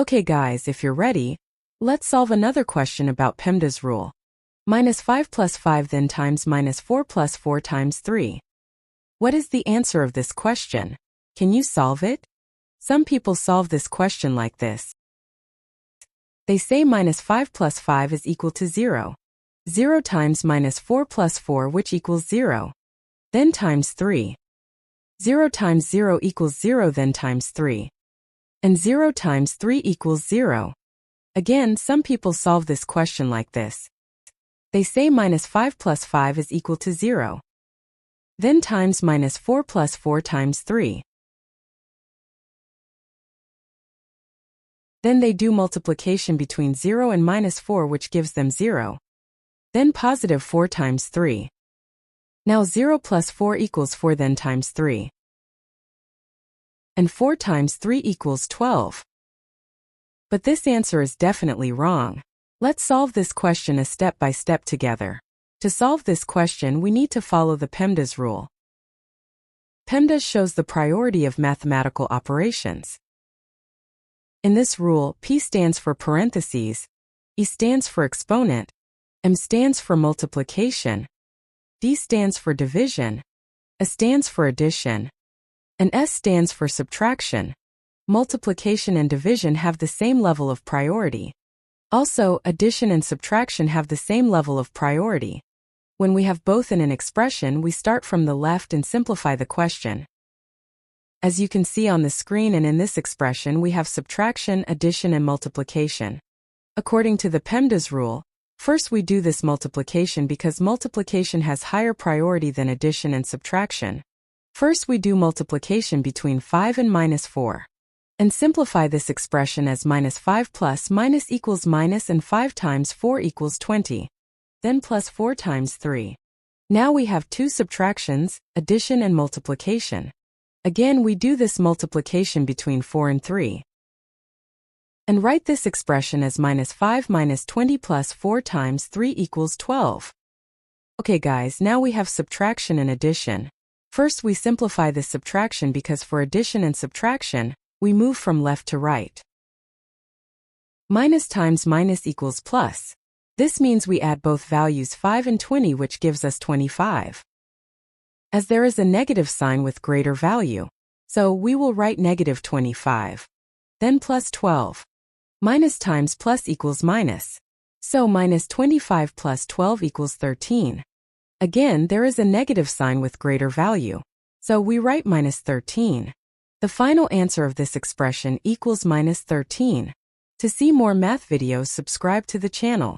Okay guys, if you're ready, let's solve another question about PEMDAS rule. -5 plus 5 then times -4 plus 4 times 3. What is the answer of this question? Can you solve it? Some people solve this question like this. They say -5 plus 5 is equal to 0. 0 times -4 plus 4 which equals 0. Then times 3. 0 times 0 equals 0 then times 3. And 0 times 3 equals 0. Again, some people solve this question like this. They say -5 plus 5 is equal to 0. Then times -4 plus 4 times 3. Then they do multiplication between 0 and -4 which gives them 0. Then positive 4 times 3. Now 0 plus 4 equals 4 then times 3. And 4 times 3 equals 12. But this answer is definitely wrong. Let's solve this question a step by step together. To solve this question, we need to follow the PEMDAS rule. PEMDAS shows the priority of mathematical operations. In this rule, P stands for parentheses, E stands for exponent, M stands for multiplication, D stands for division, A stands for addition, and S stands for subtraction. Multiplication and division have the same level of priority. Also, addition and subtraction have the same level of priority. When we have both in an expression, we start from the left and simplify the question. As you can see on the screen and in this expression, we have subtraction, addition, and multiplication. According to the PEMDAS rule, first we do this multiplication because multiplication has higher priority than addition and subtraction. First we do multiplication between 5 and -4. And simplify this expression as -5 plus minus equals minus and 5 times 4 equals 20. Then plus 4 times 3. Now we have two subtractions, addition and multiplication. Again we do this multiplication between 4 and 3. And write this expression as -5 minus 20 plus 4 times 3 equals 12. Okay guys, now we have subtraction and addition. First we simplify this subtraction because for addition and subtraction, we move from left to right. Minus times minus equals plus. This means we add both values 5 and 20 which gives us 25. As there is a negative sign with greater value, so we will write -25. Then plus 12. Minus times plus equals minus. So -25 plus 12 equals 13. Again, there is a negative sign with greater value, so we write -13. The final answer of this expression equals -13. To see more math videos, subscribe to the channel.